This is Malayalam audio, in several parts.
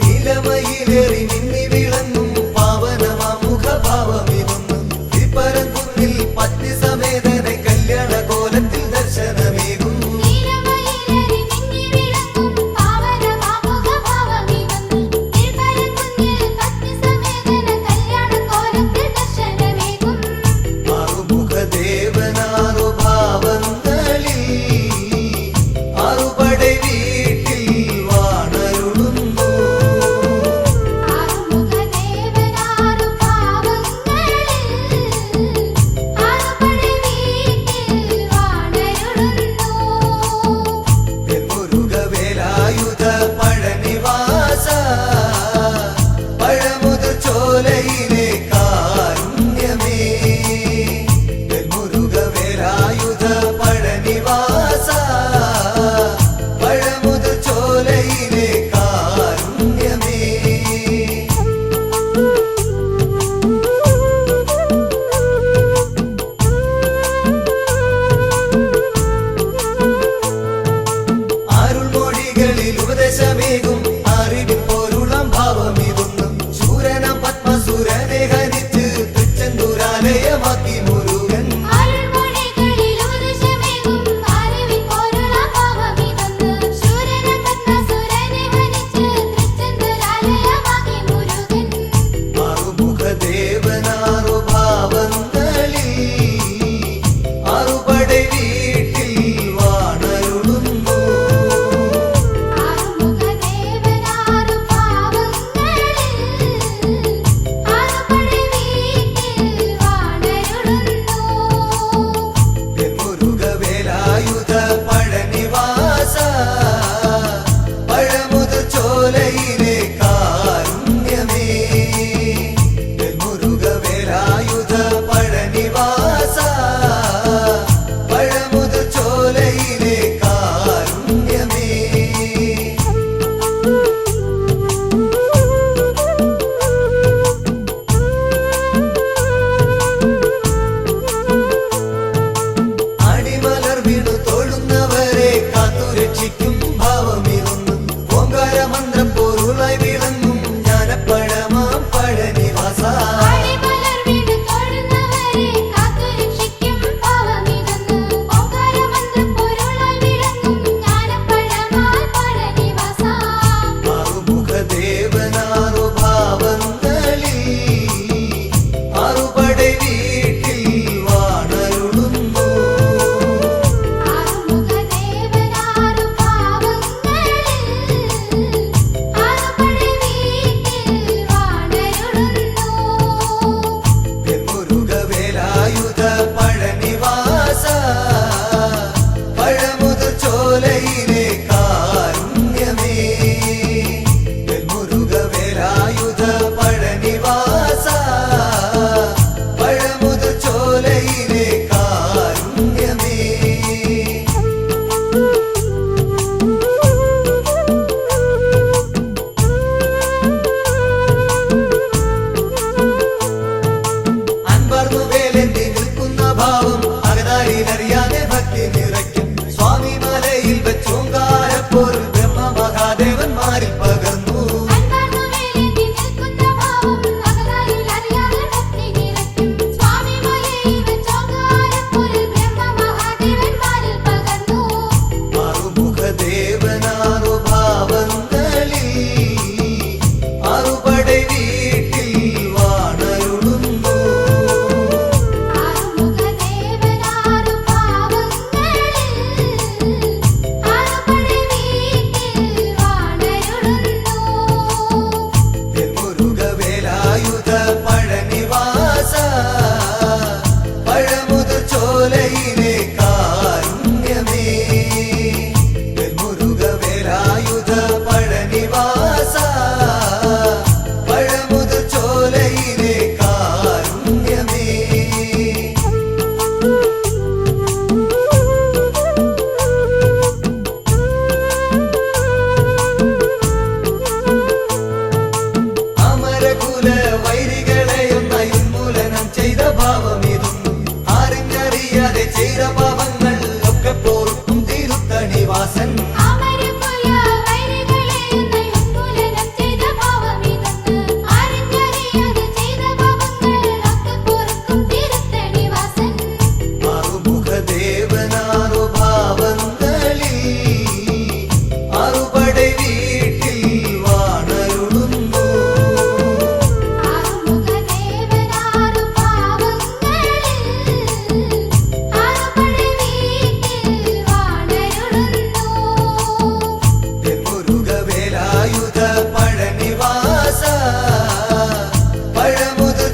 നിലമയിലേറി മിന്നി വിളങ്ങും പാവനമാ മുഖഭാവമിതൊന്നും ഈ പരന്തുന്ന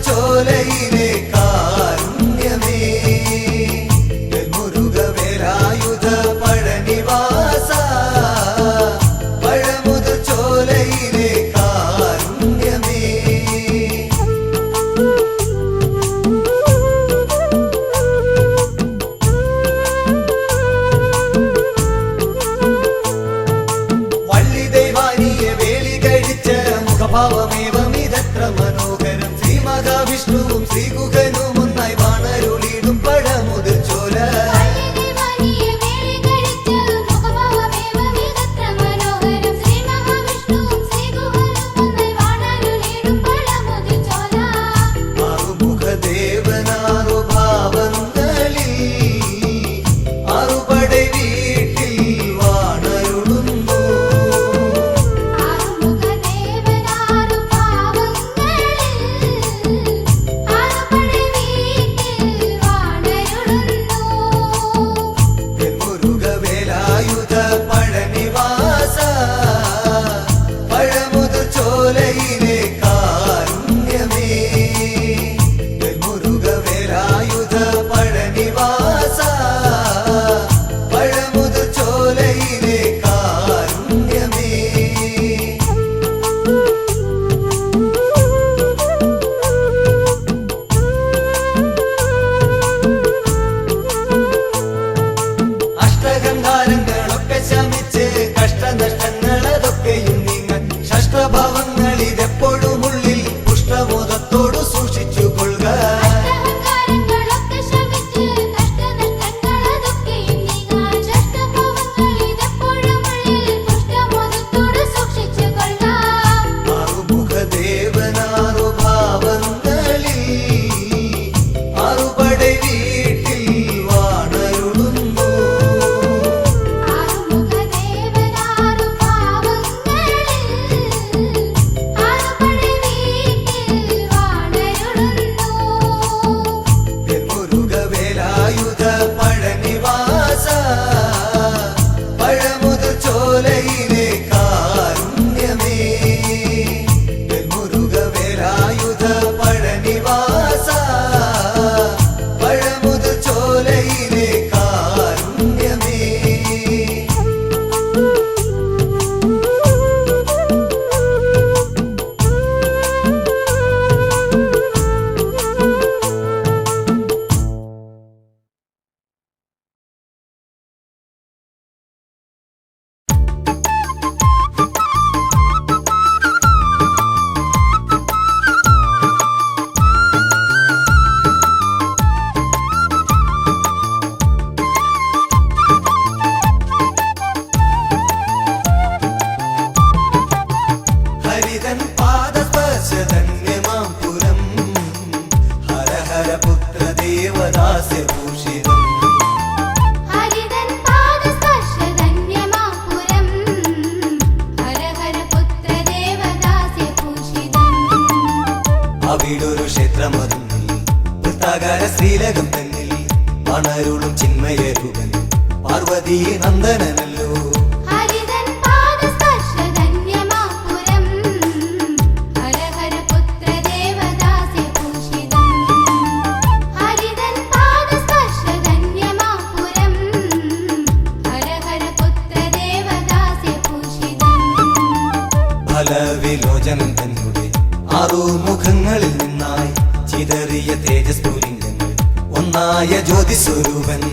ചോലയിലെ കാരുണ്യമേ മുരുകവേലായുധ പഴനിവാസ പഴമുത ചോലയിലെ കാരുണ്യമേ വള്ളി ദൈവാനിയെ വേലി കഴിച്ച മുഖഭാവമേവമിതത്ര മനോഹരം ശ്രീ മഹാവിഷ്ണുവും ശ്രീഗുഹനും ഒന്നായി വാണരുളിടും പഴമുതിർ ചോല ആറുമുഖദേവനാറു ഭാവങ്ങളിൽ ആറുപടை വീട്ടിൽ വാണരുളുന്നു മുരുകവേലായുധ പഴനിവാസ പഴമുതിർ ചോലയിലെ കാരുണ്യമേ മുരുകവേലായുധ പഴനിവാസ പഴമുതിർ ചോലയിലെ കാരുണ്യമേ അഷ്ടഗന്ധാരങ്ങളൊക്കെ ശമിച്ച് കഷ്ടനഷ്ടങ്ങളതൊക്കെയും നീങ്ങാൻ ഷഷ്ടഭാവങ്ങളിതെപ്പോഴും ഉള്ളിൽ പുഷ്ടബോധത്തോടു സൂക്ഷിച്ചു കൊള്ളുക ആറുമുഖദേവനാറു ഭാവങ്ങളിൽ ആറുപടை വീട്ടിൽ വാണരുളുന്നു മുരുകവേലായുധ പഴനിവാസ പഴമുതിർ ചോലയിലെ കാരുണ്യമേ മുരുകവേലായുധ പഴനിവാസ പഴമുതിർ ചോലയിലെ കാരുണ്യമേ ഹരിതൻ പാദസ്പർശധന്യമാം പുരം ഹര ഹര പുത്ര ദേവദാസ്യഭൂഷിതം അവിടൊരു ക്ഷേത്രമതിൽ വൃത്താകാര ശ്രീലകം തന്നിൽ വണരുളും ചിന്മയരൂപൻ പാർവതീ നന്ദനനല്ലോ ഫലവിലോചനം തന്നെ ആറുമുഖങ്ങളിൽ നിന്നായി ചിതറിയ തേജസ്ഫുലിംഗങ്ങൾ ഒന്നായ ജ്യോതിസ്വരൂപൻ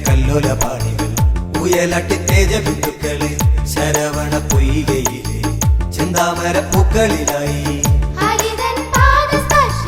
കല്ലോലപാണികൾ ഉയലട്ടി തേജബിന്ദുക്കളെ ശരവണ പൊയ്കയിലെ ചെന്താമര പൂക്കളിലായി ഹരിതൻ പാദസ്പർശ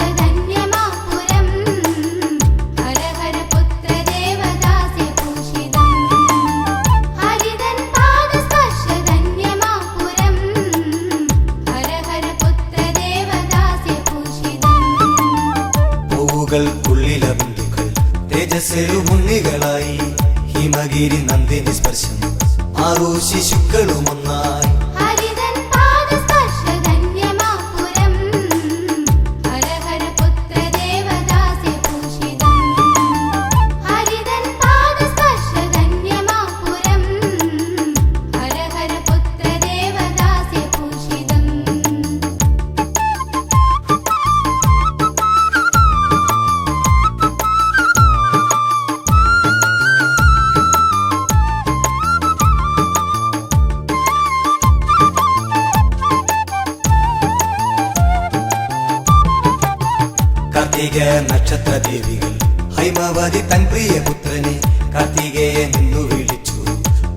കാർത്തിക നക്ഷത്ര ദേവികൾ ഹൈമവതി തൻ പ്രിയ പുത്രനെ കാർത്തികേയൻ എന്നു വിളിച്ചു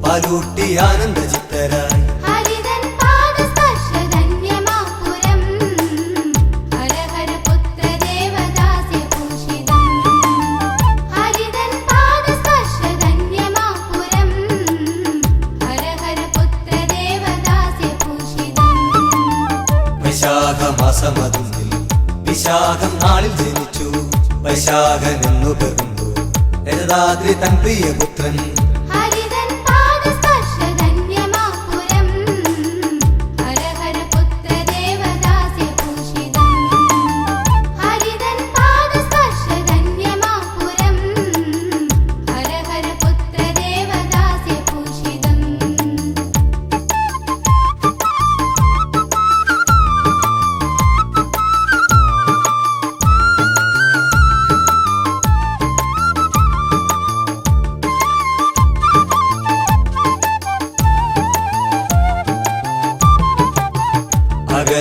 പാലൂട്ടി ആനന്ദ ചിത്തരായി. വൈശാഖമാസമതിൽ വിശാഖം നാളിൽ ജനിച്ചു വൈശാഖൻ എന്നു പെരുന്നു രജതാദ്രി തൻ പ്രിയ പുത്രൻ.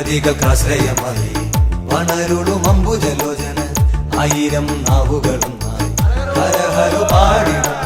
അഗതികൾക്കാശ്രയമായി വണരുളും അംബുജലോചന 1000 നാവുകളുമായി ഹരഹര പാടിടും.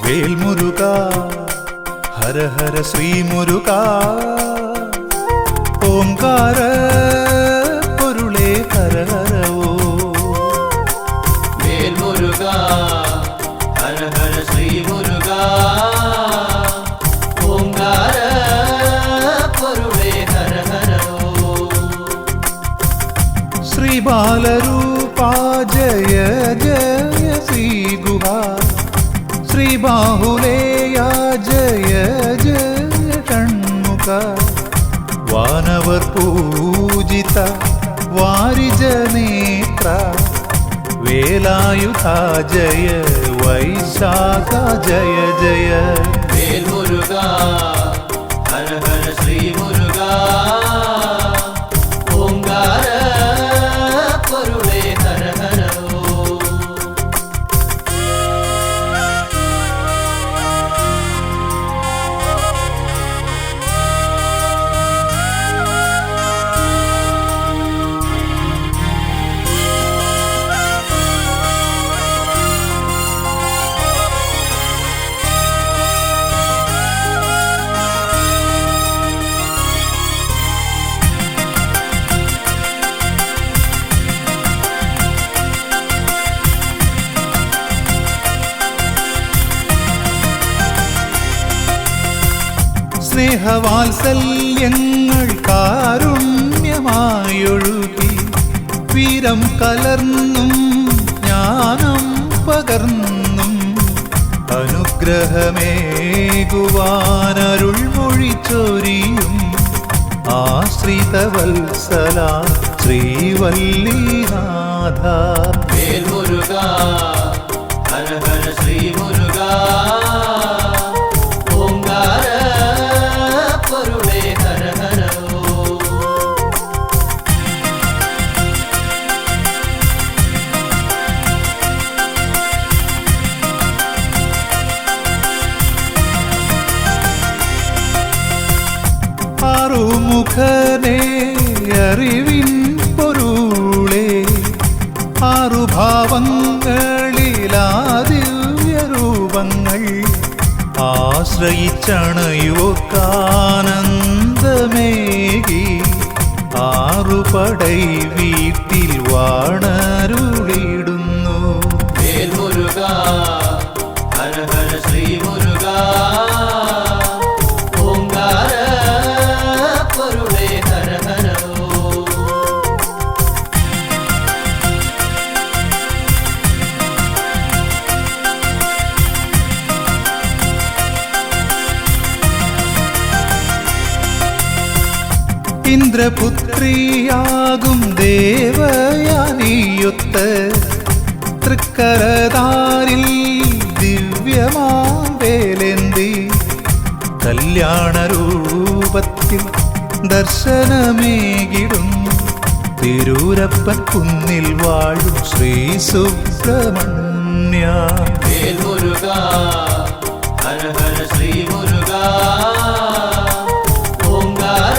വേൽമുരുകാ ഹര ഹര ശ്രീ മുരുകാ ഓംകാര പൊരുളേ ഹര ഹരവോ. വേൽമുരുകാ ഹര ഹര ശ്രീ മുരുകാ ഓംകാര പൊരുളേ ഹര ഹരവോ. ശ്രീ ബാലരൂപാ ജയ ജയ ശ്രീ ഗുഹാ ശ്രീ ബാഹുലേയാ ജയ ജയ ഷൺമുഖ വാനവർ പൂജിത വാരിജനേത്ര വേലായുധ ജയ വൈശാഖ ജയ ജയ. വേൽമുരുകാ ഹര ഹര ശ്രീ മുരുകാ ഓംകാര പൊരുളേ ഹര ഹരവോ. സ്നേഹവാത്സല്യങ്ങൾ കാരുണ്യമായൊഴുകി വീരം കലർന്നും ജ്ഞാനം പകർന്നും അനുഗ്രഹമേകുവാനരുൾ മൊഴിച്ചൊരിയും ആശ്രിതവത്സല ശ്രീവല്ലിനാഥ. വേൽമുരുകാ ഹര ഹര ശ്രീ മുരുകാ ഓംകാര പൊരുളേ ഹര ഹരവോ. ആറുമുഖനേ അറിവിൻ പൊരുളേ ആറുഭാവങ്ങളിലാദിവ്യരൂപങ്ങൾ ആശ്രയിച്ചണയോർക്കാനന്ദമേകി ആറുപടൈ വീട്ടിൽ വാണരുളിടുന്നു. വേൽ മുരുക ഹര ഹര ശ്രീ മുരുക ഓംകാര പൊരുളേ ഹര ഹരോ. ഇന്ദ്രപുത്രിയാകും ദേവയാനിയൊത്ത് തൃക്കരതാരിൽ ദിവ്യമാവേലേന്തി കല്യാണരൂപത്തിൽ ദർശനമേകിടും തിരൂരപ്പൻ കുന്നിൽ വാഴും ശ്രീ സുബ്രഹ്മണ്യ. വേൽ മുരുക ഹര ഹര ശ്രീ മുരുക ഓംകാര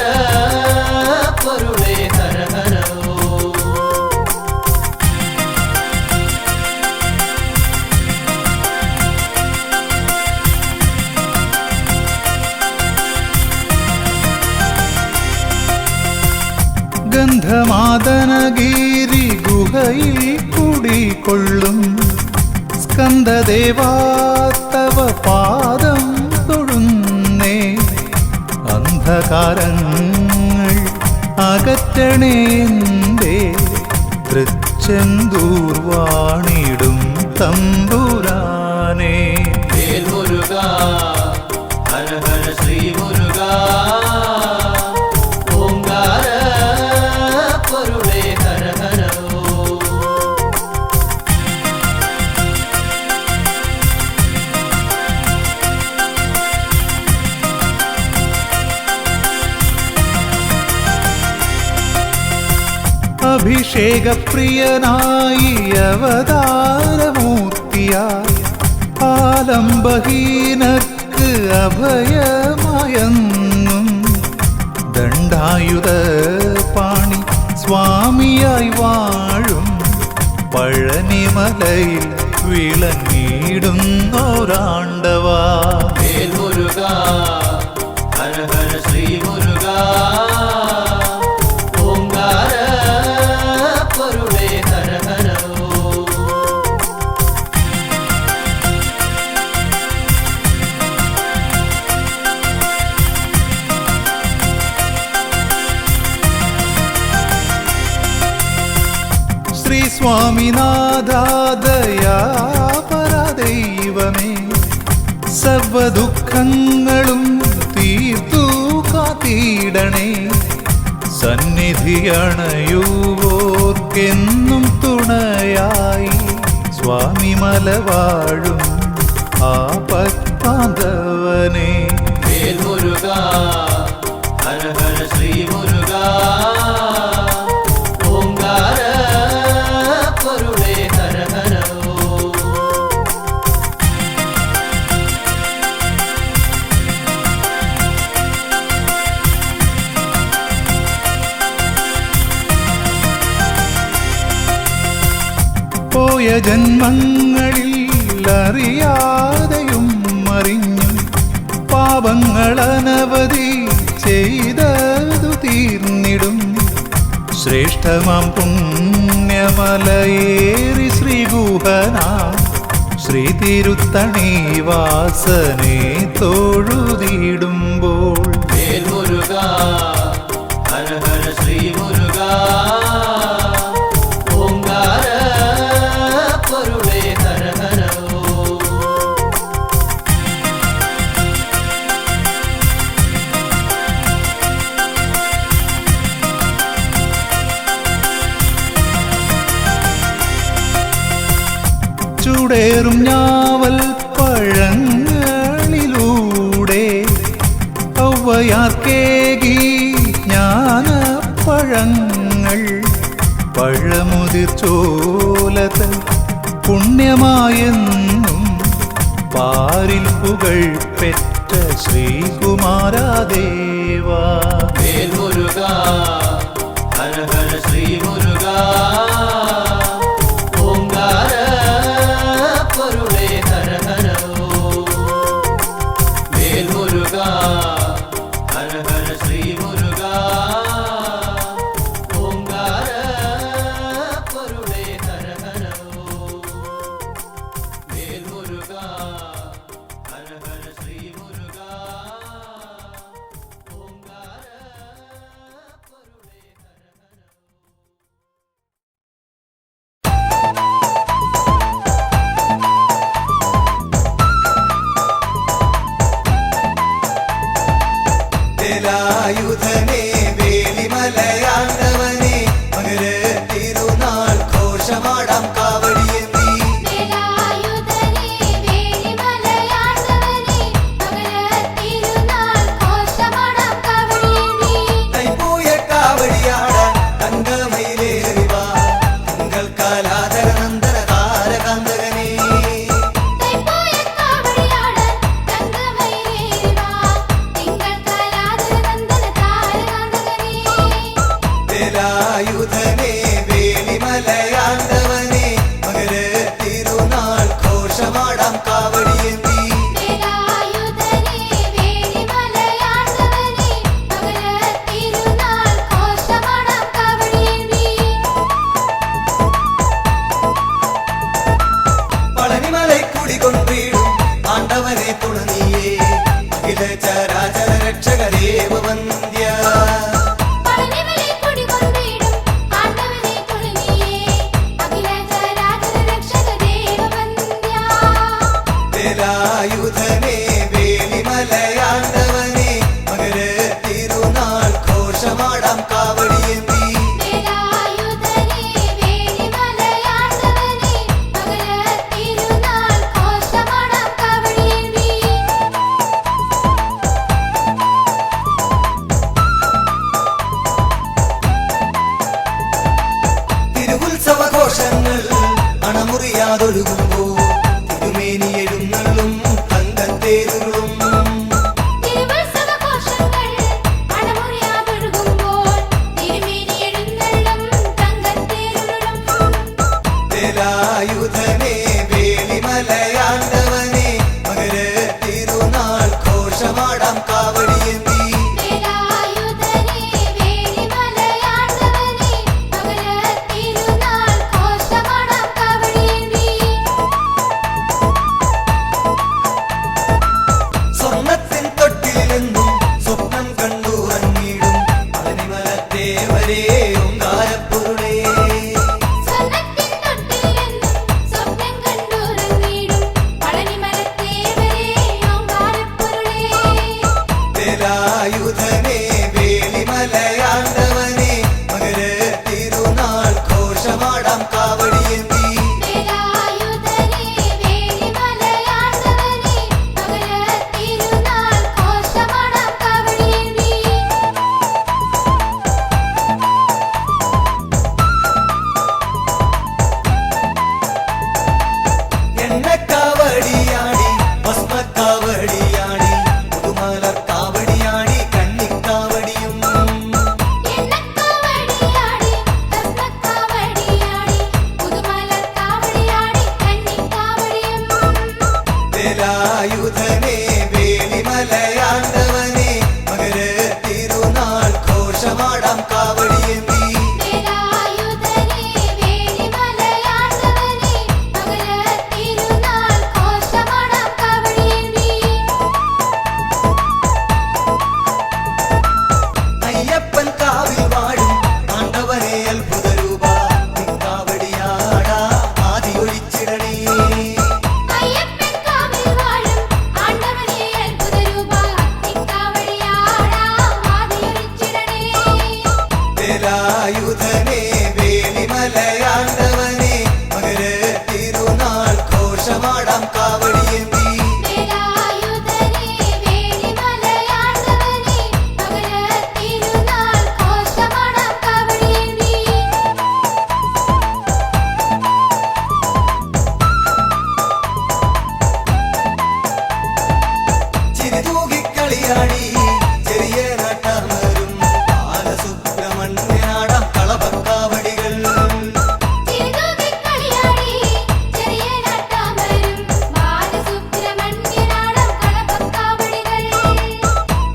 പൊരുളേ ഹര ഹരോ. ഗന്ധമാദനഗിരി ഗുഹയിൽ കുടികൊള്ളും സ്കന്ദദേവാ തവ പാദം തൊഴുന്നേ. അന്ധകാരങ്ങൾ അകറ്റണേന്തേ തൃച്ചെന്തൂർ വാണിടും തമ്പുരാനേ. വേൽ മുരുക ഹര ഹര ശ്രീ മുരുക ഓംകാര പൊരുളേ ഹര ഹരോ. അഭിഷേകപ്രിയനായി അവതാരമൂർത്തിയായി ആലംബഹീനർക്ക് അഭയമായെന്നും ദണ്ഡായുധ പാണി സ്വാമിയായി വാഴും പഴനിമലയിൽ വിളങ്ങിടുന്നോരാണ്ടവാ. വേൽ മുരുക ഹര ഹര ശ്രീ മുരുക ഓംകാര പൊരുളേ ഹര ഹരോ. ശ്രീ സ്വാമിനാഥാദയാപരദൈവമേ സർവദുഃഖങ്ങളും തീർത്തു കാത്തിടണേ. സന്നിധിയണയുവോർക്കെന്നും തുണയായി സ്വാമി മലവാഴും ആപത്പാന്തവനേ. വേൽ മുരുക ഹര ഹര ശ്രീ മുരുക ഓംകാര പൊരുളേ ഹര ഹരോ. പോയ ജന്മങ്ങളിൽ അറിയാതെയും അറിഞ്ഞും പാപങ്ങളനവധി ചെയ്തതു തീർന്നിടും. ശ്രേഷ്ഠമാം പുണ്യമലയേറി ശ്രീഗുഹന ശ്രീ തിരുത്തണി വാസനെ തൊഴുതിടുമ്പോൾ. വേൽ മുരുക ഹര ഹര ശ്രീ മുരുക ഓംകാര പൊരുളേ ഹര ഹരോ. ചൂടേറും ഞാവൽ പഴങ്ങളിലൂടെ ഔവയാർക്കേകി ജ്ഞാനപ്പഴങ്ങൾ പഴമുതിർ ചോലതൻ പുണ്യമായെന്നും പാരിൽ പുകൾ പെറ്റ ശ്രീകുമാരദേവാ. വേൽ മുരുക ഹര ഹര ശ്രീ മുരുക ഓംകാര പൊരുളേ ഹര ഹരോ. വേൽ മുരുക ഹര ഹര ശ്രീ മുരുക അഖില ചരാചര രക്ഷക ദേവവന്ദ്യ പളനിമലൈ കുടികൊണ്ടിടും ആണ്ടവനെ തുളനിയേ അഖില ചരാചര രക്ഷക ദേവവന്ദ്യ വേലായുധനെ വേലിമലയാണ്ടവനെ മകര തിരുനാൾ ഘോഷമാടാം കാവടിയേന്തി വേലായുധനെ വേലിമലയാണ്ടവനെ മകര തിരുനാൾ ഘോഷമാടാം കാവടിയേന്തി തിരുവുത്സവഘോഷങ്ങൾ അണമുറിയാതൊഴുകുമ്പോൾ തിരുമേനി എഴുന്നള്ളും തങ്കത്തേരുളും തിരുവുത്സവഘോഷങ്ങൾ അണമുറിയാതൊഴുകുമ്പോൾ തിരുമേനി എഴുന്നള്ളും തങ്കത്തേരുളും വേലായുധനെ വേലിമലയാണ്ടവനെ മകര തിരുനാൾ ഘോഷമാടാം കാവടിയേന്തി വേലായുധനെ വേലിമലയാണ്ടവനെ മകര തിരുനാൾ ഘോഷമാടാം കാവടിയേന്തി സ്വർണത്തിൻ തൊട്ടിലെന്നും സ്വപ്നം കണ്ടുറങ്ങിടും പളനിമലത്തേവരേ ഓങ്കാരപ്പൊരുളേ സ്വർണ്ണത്തിൻ തൊട്ടിലെന്നും സ്വപ്നം കണ്ടുറങ്ങിടും പളനിമലത്തേവരേ ഓങ്കാരപ്പൊരുളേ വേലായുധനെ വേലിമലയാണ്ടവനെ മകര തിരുനാൾ ഘോഷമാടാം കാവടിയേന്തി വേലായുധനെ വേലിമലയാണ്ടവനെ മകര തിരുനാൾ ഘോഷമാടാം കാവടിയേന്തി എണ്ണക്കാവടിയാടി ഭസ്മക്കാവടിയാടി പുതുമലർ കാവടിയാടി കണ്ണിക്കാവടിയും എണ്ണക്കാവടിയാടി ഭസ്മക്കാവടിയാടി പുതുമലർക്കാവടിയാടി കന്നിക്കാവടിയും വേലായുധനെ വേലിമലയാണ്ടവനെ മകര തിരുനാൾ ഘോഷമാടാം കാവടിയേന്തി വേലായുധനെ വേലിമലയാണ്ടവനെ മകര തിരുനാൾ ഘോഷമാടാം കാവടിയേന്തി അയ്യപ്പൻ കാവിൽ വാഴും ആണ്ടവനെ അത്ഭുത രൂപ നിക്കാവടിയാടാ ആദിയൊഴിച്ചിടണേ അയ്യപ്പൻ കാവിൽ വാഴും ആണ്ടവനെ അത്ഭുത രൂപ നിക്കാവടിയാടാം ആദിയൊഴിച്ചിടണേ വേലായുധനെ വേലിമലയാണ്ടവനെ മകര തിരുനാൾ ഘോഷമാടാം കാവടിയേന്തി വേലായുധനെ വേലിമലയാണ്ടവനെ മകര തിരുനാൾ ഘോഷമാടാം കാവടിയേന്തി ചിരിതൂകിക്കളിയാടി ചെറിയ നട്ടമരും ബാലസുബ്രഹ്മണ്യനാടാം കളപക്കാവടികൾ ചിരിതൂകിക്കളിയാടി ചെറിയ നട്ടാമരും ബാലസുബ്രഹ്മണ്യനാടം കളപക്കാവടികൾ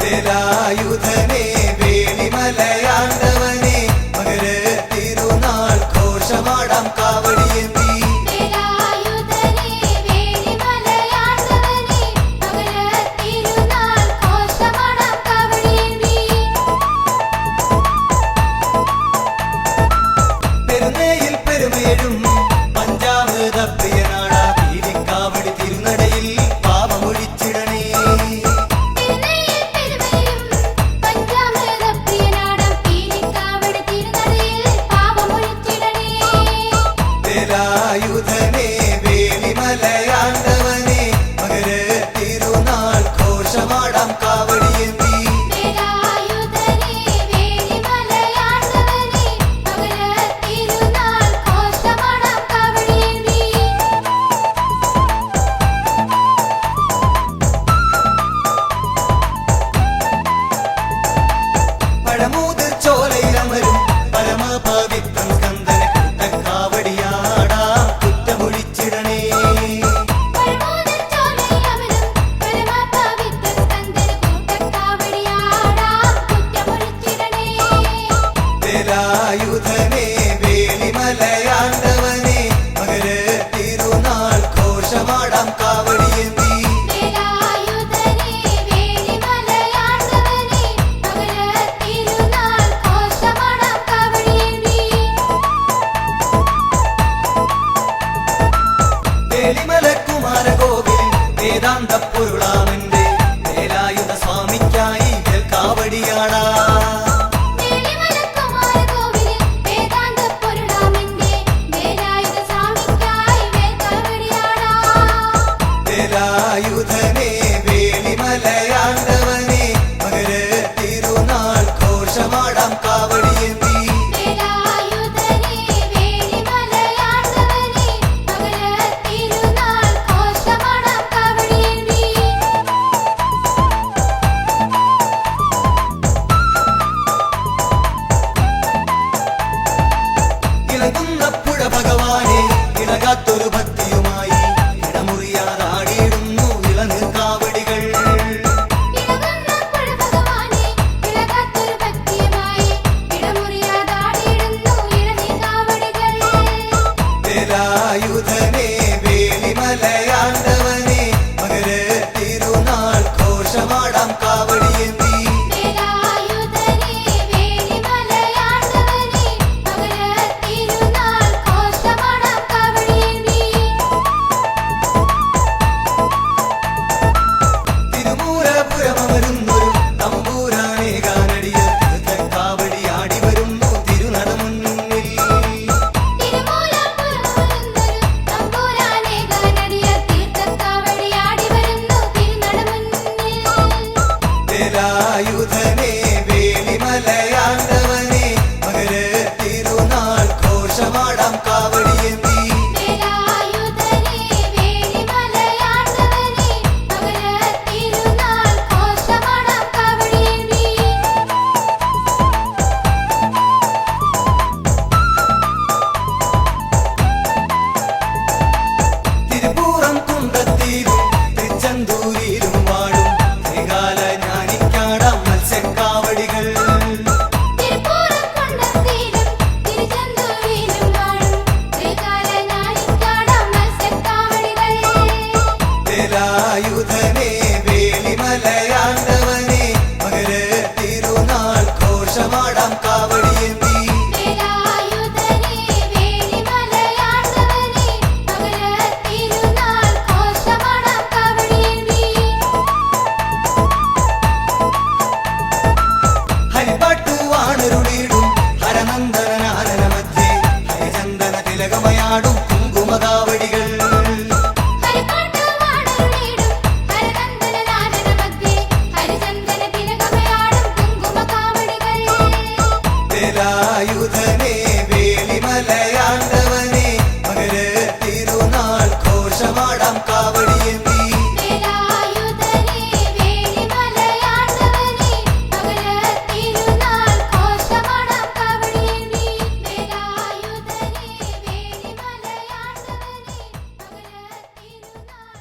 വേലായുധനെ വേലിമലയാണ്ടവനെ മകര തിരുനാൾ ഘോഷമാടാം കാവടിയേന്തി വേലായുധനെ വേലിമലയാണ്ടവനെ മകര തിരുനാൾ ഘോഷമാടാം കാവടിയേന്തി പെരുന്നയിൽ പെരുമേഴും പഞ്ചാമൃത പ്രിയനാടാ പീലിക്കാവടി തിരുനടയിൽ പാപമൊഴിച്ചിടണേ തിരുനയിൽ പെരുമയും വേലായുധനെ വേലിമലയാണ്ടവനെ മകര തിരുനാൾ ഘോഷമാടാം കാവടിയേന്തി വേലായുധനെ വേലിമലയാണ്ടവനെ മകര തിരുനാൾ ഘോഷമാടാം കാവടിയേന്തി തിരുപ്പൂറം കുന്തത്തിലും തൃച്ചന്തൂരിലും വാടും ത്രികാല ജ്ഞാനിക്കാടാം മത്സ്യക്കാവടികൾ തിരുപ്പൂരം കൊണ്ടത്തിലും തിരുചെന്തൂരിലും വാഴും ത്രികാല ജ്ഞാനിക്കാടാം മത്സ്യക്കാവടികൾ വേലായുധനെ വേലിമലയാണ്ടവനെ മകര തിരുനാൾ ഘോഷമാടാം കാവടിയേന്തി വേലായുധനെ വേലിമലയാണ്ടവനെ മകര തിരുനാൾ ഘോഷമാടാം കാവടിയേന്തി ഹരിപ്പാട്ടു വാണരുളിടും ഹരനന്ദനാനന മധ്യേ ഹരിചന്ദന തിലകമയാടും കുങ്കുമകാവടികൾ ഹരിപ്പാട്ടു വാണരുളിടും ഹരനന്ദനാനന മധ്യേ ഹരിചന്ദന തിലകമയാടും കുങ്കുമകാവടികൾ വേലായുധനെ വേലിമലയാണ്ടവനെ മകര തിരുനാൾ ഘോഷമാടാം കാവടിയേന്തി വേലായുധനെ വേലിമലയാണ്ടവനെ മകര തിരുനാൾ ഘോഷമാടാം കാവടിയേന്തി വേലായുധനെ വേലിമലയാണ്ടവനെ മകര തിരുനാൾ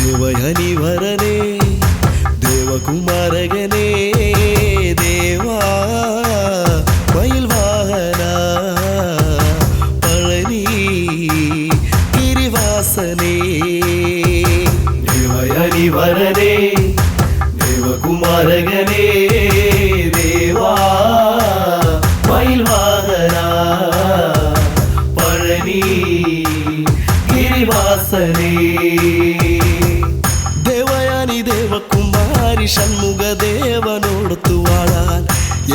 ദേവയനിവരനേ ദേവകുമാരകനേ ദേവാ മയിൽവാഹന പഴനി ഗിരിവാസനേ ദേവയനിവരനേ ദേവകുമാരകനേ ദേവാ മയിൽവാഹന പഴനി ഗിരിവാസനേ ദേവയാനി ദേവകുമാരി ഷൺമുഖദേവനോടൊത്തു വാഴാൻ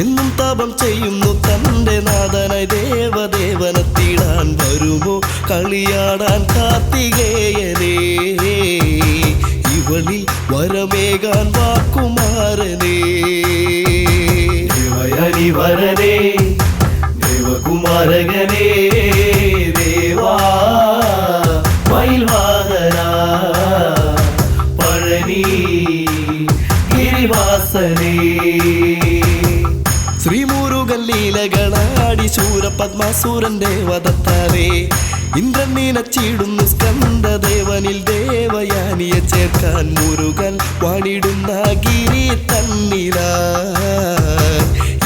എന്നും തപം ചെയ്യുന്നു തന്റെ നാഥനായി ദേവദേവനെത്തിടാൻ വരുമോ കളിയാടാൻ കാർത്തികേയനേ ഇവളിൽ വരമേകാൻ വാക്കുമാരനേ ദേവയാനി വരനേ ദേവകുമാരകനേ ദേവാ മയിൽവാഹന പഴനി ഗിരിവാസനേ ശ്രീമുരുകൻ ലീലകളാടി ശൂരപത്മാസുരന്റെ വധത്താലേ ഇന്ദ്രൻ നീനച്ചിടുന്നു സ്കന്ദദേവനിൽ ദേവയാനിയെ ചേർക്കാൻ മുരുകൻ വാണിടുന്ന ഗിരി തന്നിലാ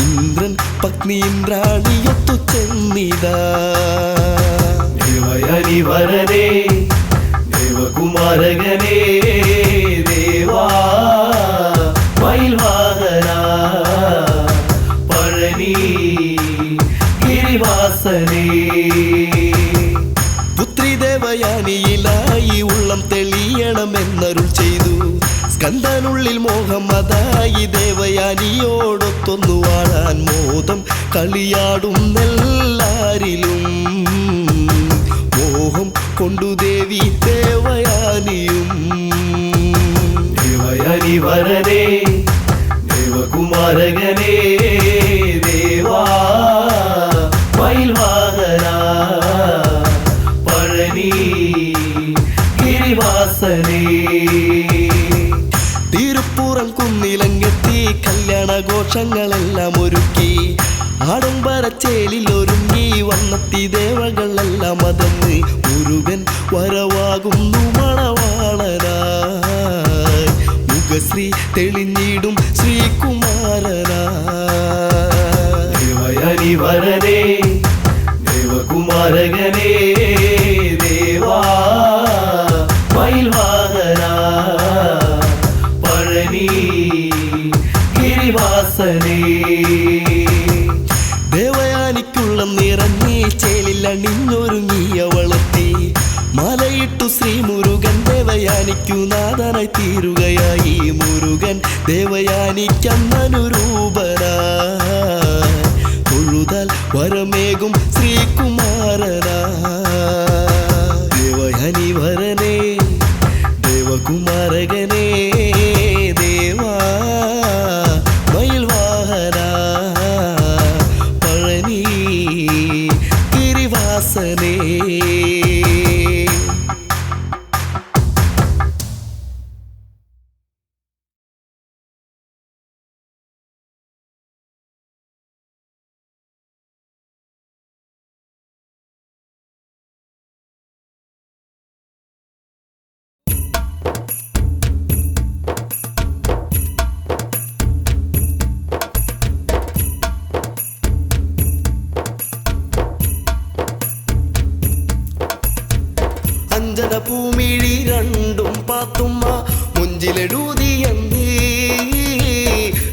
ഇന്ദ്രൻ പത്നി ഇന്ദ്രാണിയൊത്തു ചെന്നിതാ ദേവയാനി വരനേ ദേവകുമാരകനേ ദേവാ മയിൽവാഹന പഴനി ഗിരിവാസനേ പുത്രി ദേവയാനിയിലായി ഉള്ളം തെളിയണമെന്നരുൾ ചെയ്തു സ്കന്ദനുള്ളിൽ മോഹം അതായി ദേവയാനിയോടൊത്തൊന്നു വാഴാൻ മോദം കളിയാടുന്നെല്ലാരിലും മോഹം കൊണ്ടു ദേവി ദേവയാനിയും ദേവയാനി വരനേ ദേവകുമാരകനേ ദേവാ മയിൽവാഹന പഴനി ഗിരിവാസനേ തിരുപ്പുറം കുന്നിലങ്ങെത്തി കല്യാണഘോഷങ്ങളെല്ലാം ഒരുക്കി ആഡംബരച്ചേലിൽ ഒരുങ്ങി വന്നെത്തി ദേവകളെല്ലാം അതന്ന് മുരുകൻ വരവാകുന്നു മണവാളനായി മുഖശ്രീ തെളിഞ്ഞിടും ശ്രീകുമാരനായി ദേവയാനി വരനേ ദേവകുമാരകനേ ദേവാ മയിൽവാഹന പഴനി ഗിരിവാസനേ ദേവയാനിക്കുള്ള നിറഞ്ഞി ചേലിൽ അണിഞ്ഞൊരുങ്ങി അവളെത്തി മലയിട്ടു ശ്രീ മുരുകൻ ദേവയാനിക്കു നാഥനായി തീരുകയായി മുരുകൻ ദേവയാനിക്കന്നനുരൂപനായി തൊഴുതാൽ വരമേകും ശ്രീകുമാരനായി വരനാ ദേവയാനി വരനേ ദേവകുമാരകനേ ദേവാ മയിൽ വാഹന പഴനി ഗിരിവാസനേ അഞ്ജന പൂമിഴി രണ്ടും പാത്തുമ്മ മുഞ്ചിലെഴുതിയെന്നീ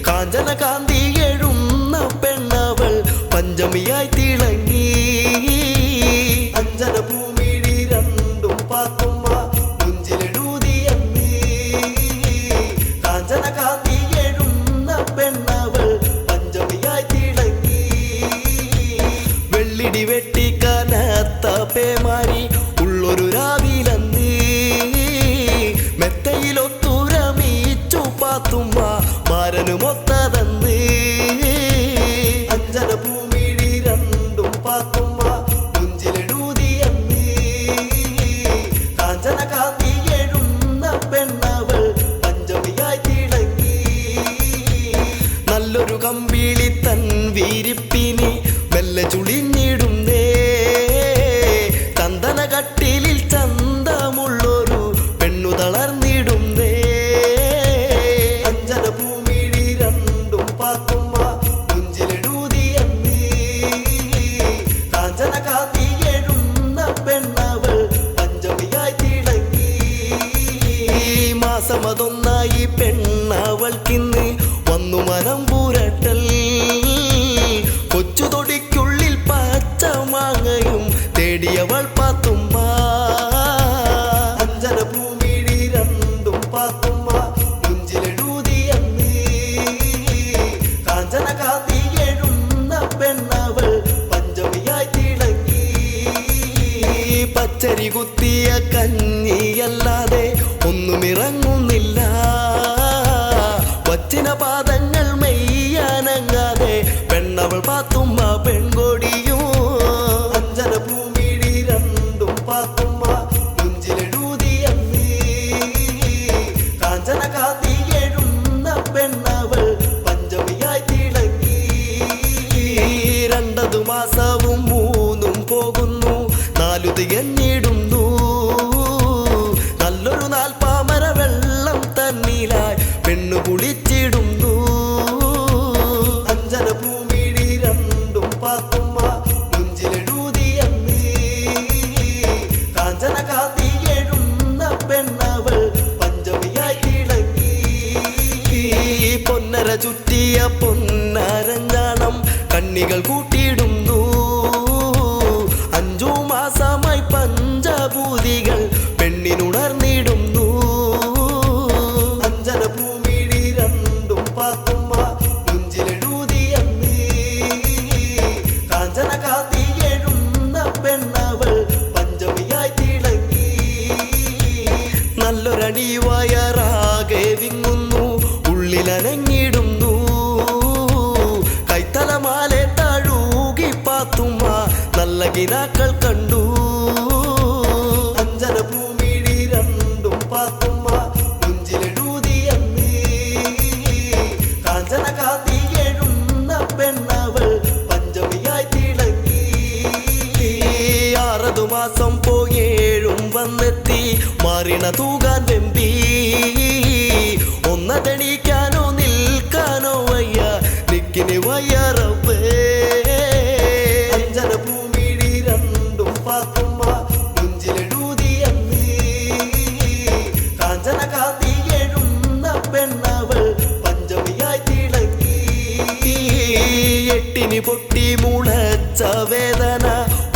കാഞ്ചന കാന്തി എഴുന്ന പെണ്ണവൾ പഞ്ചമിയായി തിളങ്ങി അഞ്ജന പൂമിഴി രണ്ടും പാത്തുമ്മ മുഞ്ചിലെഴുതിയെന്നീ കാഞ്ചന കാന്തി എഴുന്ന പെണ്ണവൾ പഞ്ചമിയായി തിളങ്ങി വെള്ളിടി വെട്ടി കനത്ത പേമാരി ഒരു രാവിലന്നീ മെത്തയിലൊത്തുരമീച്ചു പാത്തുമ്മ മാരനുമൊത്തതന്നീ അഞ്ജന ഭൂമിഴി രണ്ടും പാത്തുമ്മ മുഞ്ചിലെഴുതിയന്നീ കാഞ്ചന കാന്തി എഴുന്ന പെണ്ണവൾ പഞ്ചമിയായി തിളങ്ങി നല്ലൊരു കമ്പിളി തൻ വീരിപ്പിനി മെല്ലെ ചുളിഞ്ഞിടുന്നേ ചന്ദന കട്ടിലിൽ ചന്തമുള്ളൊരു പെണ്ണു തളർന്നിടുന്നേ അഞ്ജന ഭൂമിഴി രണ്ടും പാത്തുമ്മ മുഞ്ചിലെഴുതിയന്നീ കാഞ്ചന കാന്തി എഴുന്ന പെണ്ണവൾ പഞ്ചമിയായി തിളങ്ങി മാസമതൊന്നായി പെണ്ണവൾക്കിന്ന് വന്നു മനം പൂരട്ടൽ കൊച്ചു തൊടിക്കുള്ളിൽ പച്ച മാങ്ങയും തേടിയവൾ പാത്തുമ്മ അഞ്ജന ഭൂമിഴി രണ്ടും പാത്തുമ്മ മുഞ്ചിലെഴുതിയന്നീ കാഞ്ചന കാന്തി എഴുന്ന പെണ്ണവൾ പഞ്ചമിയായി തിളങ്ങി പച്ചരി കുത്തിയ കഞ്ഞിയല്ലാതെ ഒന്നുമിറങ്ങുന്നില്ല വച്ചിന പാദങ്ങൾ മെയ്യാനങ്ങാതെ പെണ്ണവൾ പാത്തുമ്മ പെൺകൊടിയും അഞ്ജന ഭൂമിഴി രണ്ടും പാത്തുമ്മ മുഞ്ചിലെഴുതിയന്നീ കാഞ്ചന കാന്തി എഴുന്ന പെണ്ണവൾ പഞ്ചമിയായി തിളങ്ങി രണ്ടതു മാസവും മൂന്നും പോകുന്നു നാലു തികഞ്ഞിടുന്നു നല്ലൊരു നാൽപ്പാമര വെള്ളം തന്നിലായി പെണ്ണു കുളിച്ചിടുന്നു അഞ്ജന ഭൂമിഴി രണ്ടും പാത്തുമ്മ മുഞ്ചിലെഴുതിയന്നീ കാഞ്ചന കാന്തി എഴുന്ന പെണ്ണവൾ പഞ്ചമിയായി തിളങ്ങി പൊന്നര ചുറ്റിയ പൊന്നരഞ്ഞാണം കണ്ണികൾ കൂട്ടിയിടുന്നു 5 മാസമായി പഞ്ചഭൂതികൾ പെണ്ണിനുണർന്നിടുന്നു അഞ്ജന ഭൂമിഴി രണ്ടും പാത്തുമ്മ മുഞ്ചിലെഴുതിയന്നീ കാഞ്ചന കാന്തി എഴുന്ന പെണ്ണവൾ പഞ്ചമിയായി തിളങ്ങി നല്ലൊരടി വയറാകെ വിങ്ങുന്നു ഉള്ളിലനങ്ങിടുന്നു കൈത്തലമാലെ തഴുകി പാത്തുമ്മ നല്ല കിനാക്കൾ കണ്ടു അഞ്ജന ഭൂമിഴി രണ്ടും പാത്തുമ്മ മുഞ്ചിലെഴുതിയന്നീ കാഞ്ചന കാന്തി എഴുന്ന പെണ്ണവൾ പഞ്ചമിയായി തിളങ്ങി 6 മാസം പോയേഴും വന്നെത്തി മാറിണ തൂകാൻ വെമ്പി ഒന്നതെണീക്കാനോ നിൽക്കാനോ വയ്യ നിക്കിന് വയ്യറപ്പേ അഞ്ജന ഭൂമിഴി രണ്ടും പാത്തുമ്മ മുഞ്ചിലെഴുതിയന്നീ കാഞ്ചന കാന്തി എഴുന്ന പെണ്ണവൾ പഞ്ചമിയായി തിളങ്ങി 8 പൊട്ടി മുളച്ച വേദന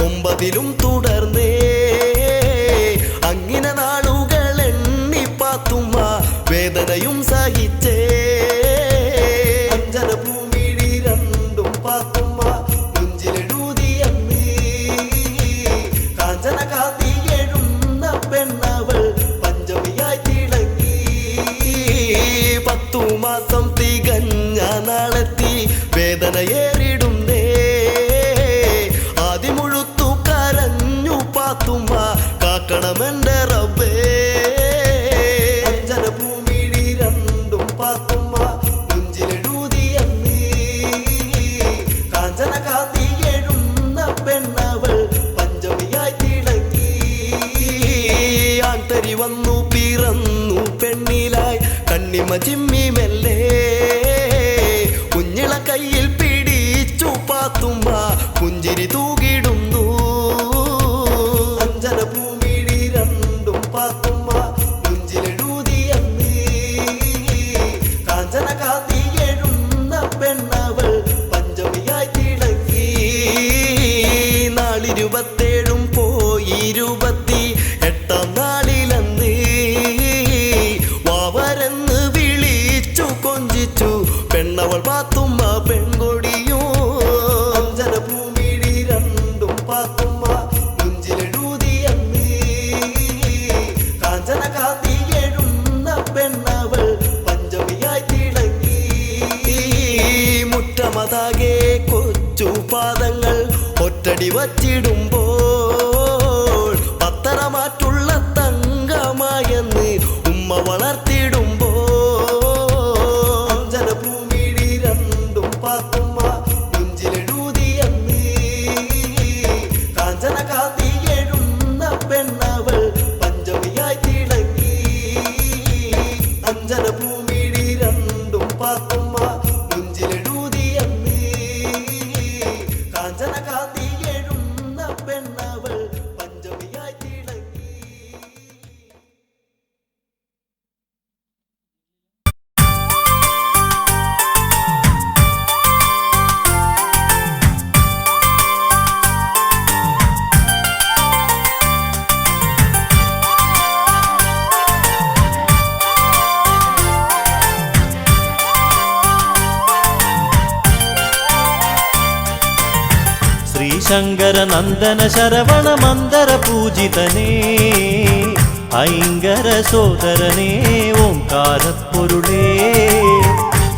9 തുടർന്നേ അങ്ങനെ നാളുകൾ എണ്ണി പാത്തുമ്മ വേദനയും സഹിച്ചേ അഞ്ജന ഭൂമിഴി രണ്ടും പാത്തുമ്മ മുഞ്ചിലെഴുതിയന്നീ വേദനയേറിടുന്നേ ആദിമുഴുത്തു കരഞ്ഞു പാത്തുമ്മ കാക്കണമെന്റെ റബ്ബേ അഞ്ജന ഭൂമിഴി രണ്ടും പാത്തുമ്മ നെഞ്ചിലെഴുതിയെന്ന് കാഞ്ചന കാന്തി എഴുന്ന പെണ്ണവൾ പഞ്ചമിയായി തിളങ്ങി ആൺതരി വന്നു പിറന്നു പെണ്ണിലായി കണ്ണിമ ചിമ്മി മെല്ലെ കുഞ്ഞിള കയ്യിൽ പിടിച്ചു പാത്തുമ്മ പുഞ്ചിരി തൂകിടുന്നു അഞ്ജന ഭൂമിഴി രണ്ടും പാത്തുമ്മ നെഞ്ചിലെഴുതിയെന്ന് കാഞ്ചന കാന്തി എഴുന്ന പെണ്ണവൾ പഞ്ചമിയായി തിളങ്ങി നാളിരുപത്തേഴും പോയി 28-ാം നാളിലെന്ന് വാവരെന്ന് വിളിച്ചു കൊഞ്ചിച്ചു പെണ്ണവൾ പാത്തുമ്മ പെൺകൊടിയോ അഞ്ജന ഭൂമിഴി രണ്ടും പാത്തുമ്മ നെഞ്ചിലെഴുതിയെന്ന് കാഞ്ചന കാന്തി എഴുന്ന പെണ്ണവൾ പഞ്ചമിയായി തിളങ്ങി മുറ്റമതാകെ കൊച്ചു പാദങ്ങൾ ഒറ്റടി വച്ചിടുമ്പോൾ പത്തരമാറ്റുള്ള തങ്കമായെന്ന് ഉമ്മ വളർത്തിടുമ്പോ അഞ്ജന ഭൂമിഴി രണ്ടും പാത്തുമ്മ നെഞ്ചിലെഴുതിയെന്ന് കാഞ്ചന കാന്തി എഴുന്ന പെണ്ണവൾ പഞ്ചമിയായി തിളങ്ങി അഞ്ജന ഭൂമിഴി രണ്ടും പാത്തുമ്മ നെഞ്ചിലെഴുതിയെന്ന് കാഞ്ചന കാന്തി എഴുന്ന പെണ്ണവൾ പഞ്ചമിയായി തിളങ്ങി. ശ്രീശങ്കര നന്ദന ശരവണ മന്ദര പൂജിതനേ ഐങ്കര സോദരനേ ഓംകാരപ്പൊരുളേ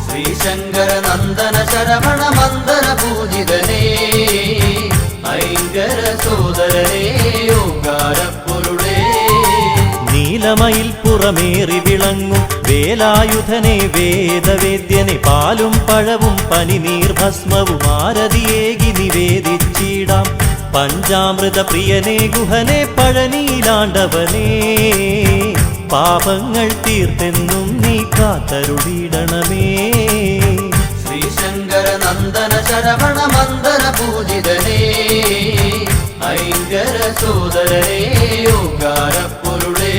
ശ്രീശങ്കര നന്ദന ശരവണ മന്ദര പൂജിതനേ ഐങ്കര സോദരനേ ഓങ്കാരപ്പൊരുളേ നീലമയിൽ പുറമേറി വിളങ്ങും വേലായുധനെ വേദവേദ്യനെ പാലും പഴവും പനിനീർ ഭസ്മവും ആരതിയേകി നിവേദിച്ചിടാം പഞ്ചാമൃത പ്രിയനെ ഗുഹനെ പഴനീലാണ്ടവനേ പാപങ്ങൾ തീർത്തെന്നും നീ കാത്തരുളിടണമേ ശ്രീശങ്കര നന്ദന ശരവണ മന്ദര പൂജിതനേ ഐങ്കര സോദരനേ ഓങ്കാരപ്പൊരുളേ